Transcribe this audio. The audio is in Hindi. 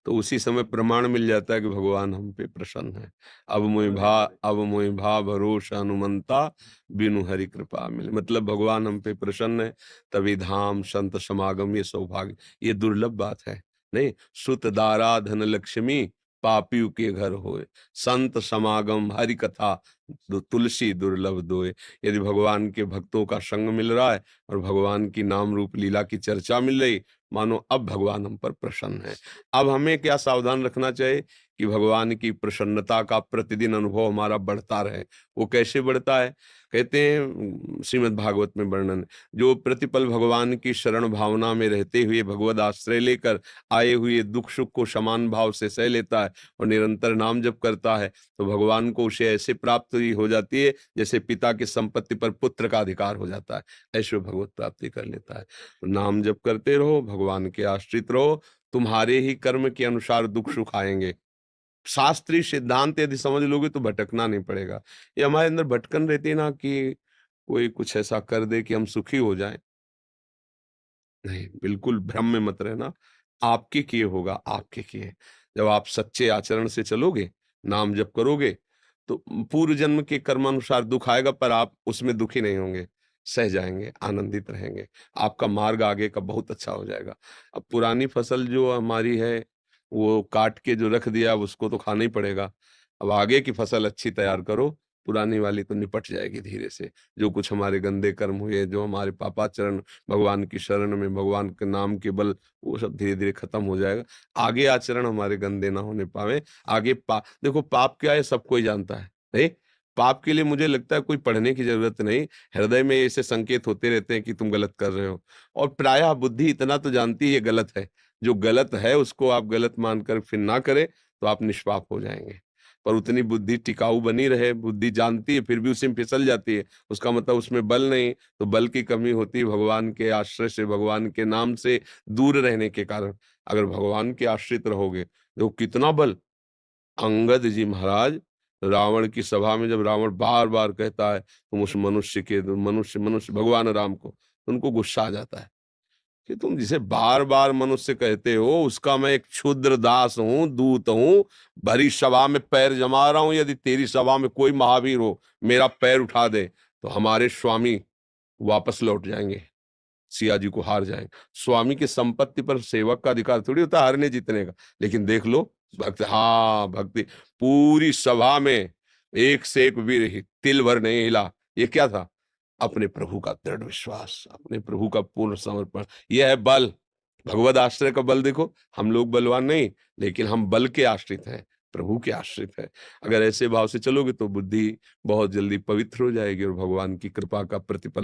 तो उसी समय प्रमाण मिल जाता है कि भगवान हम पे प्रसन्न है। अब मोहि भा भरोसा हनुमंता, बिनु हरि कृपा मिले। मतलब भगवान हम पे प्रसन्न है, तभी धाम संत समागम, ये सौभाग्य, ये दुर्लभ बात है। नहीं, सुत दारा धन लक्ष्मी, पापियों के घर होए, संत समागम हरि कथा, तुलसी दुर्लभ दोए। यदि भगवान के भक्तों का संग मिल रहा है और भगवान की नाम रूप लीला की चर्चा मिल रही, मानो अब भगवान हम पर प्रसन्न है। अब हमें क्या सावधान रखना चाहिए कि भगवान की प्रसन्नता का प्रतिदिन अनुभव हमारा बढ़ता रहे। वो कैसे बढ़ता है? कहते हैं श्रीमद् भागवत में वर्णन है, जो प्रतिपल भगवान की शरण भावना में रहते हुए भगवद आश्रय लेकर आए हुए दुख सुख को समान भाव से सह लेता है और निरंतर नाम जप करता है, तो भगवान को उसे ऐसे प्राप्ति हो जाती है जैसे पिता की संपत्ति पर पुत्र का अधिकार हो जाता है। ऐसे वो भगवत प्राप्ति कर लेता है। तो नाम जप करते रहो, भगवान के आश्रित रहो, तुम्हारे ही कर्म के अनुसार दुख सुख आएंगे। शास्त्रीय सिद्धांत यदि समझ लोगे तो भटकना नहीं पड़ेगा। ये हमारे अंदर भटकन रहती है ना कि कोई कुछ ऐसा कर दे कि हम सुखी हो जाएं। नहीं, बिल्कुल भ्रम में मत रहना। आपके किए होगा, आपके किए। जब आप सच्चे आचरण से चलोगे, नाम जप करोगे, तो पूर्व जन्म के कर्मानुसार दुख आएगा, पर आप उसमें दुखी नहीं होंगे, सह जाएंगे, आनंदित रहेंगे। आपका मार्ग आगे का बहुत अच्छा हो जाएगा। अब पुरानी फसल जो हमारी है, वो काट के जो रख दिया, अब उसको तो खाना ही पड़ेगा। अब आगे की फसल अच्छी तैयार करो, पुरानी वाली तो निपट जाएगी धीरे से। जो कुछ हमारे गंदे कर्म हुए, जो हमारे पापाचरण, भगवान की शरण में, भगवान के नाम के बल, वो सब धीरे-धीरे खत्म हो जाएगा। आगे आचरण हमारे गंदे ना होने पावे। आगे देखो पाप क्या है सब कोई जानता है, नहीं? पाप के लिए मुझे लगता है कोई पढ़ने की ज़रूरत नहीं, हृदय में ऐसे संकेत होते रहते हैं कि तुम गलत कर रहे हो, और प्रायः बुद्धि इतना तो जानती है ये गलत है। जो गलत है उसको आप गलत मानकर फिर ना करें, तो आप निष्पाप हो जाएँगे। पर उतनी बुद्धि टिकाऊ बनी रहे, बुद्धि जानती है फिर भी उसी में फिसल जाती है, उसका मतलब उसमें बल नहीं, तो बल की कमी होती है भगवान के आश्रय से, भगवान के नाम से दूर रहने के कारण। अगर भगवान के आश्रित रहोगे, देखो कितना बल। अंगद जी महाराज रावण की सभा में, जब रावण बार-बार कहता है तुम उस मनुष्य के, मनुष्य मनुष्य भगवान राम को, तो उनको गुस्सा आ जाता है कि तुम जिसे बार-बार मनुष्य कहते हो, उसका मैं एक क्षुद्र दास हूँ, दूत हूँ, भरी सभा में पैर जमा रहा हूँ। यदि तेरी सभा में कोई महावीर हो, मेरा पैर उठा दे, तो हमारे स्वामी वापस लौट जाएँगे, सिया जी को हार जाएँगे। स्वामी की संपत्ति पर सेवक का अधिकार थोड़ी होता है हारने-जीतने का। लेकिन देख लो, भक्ति पूरी सभा में एक से एक वीर तिल भर नहीं हिला। ये क्या था? अपने प्रभु का दृढ़ विश्वास, अपने प्रभु का पूर्ण समर्पण। यह है बल। भगवद आश्रय का बल देखो, हम लोग बलवान नहीं, लेकिन हम बल के आश्रित हैं, प्रभु के आश्रित हैं। अगर ऐसे भाव से चलोगे तो बुद्धि बहुत जल्दी पवित्र हो जाएगी और भगवान की कृपा का प्रतिफलन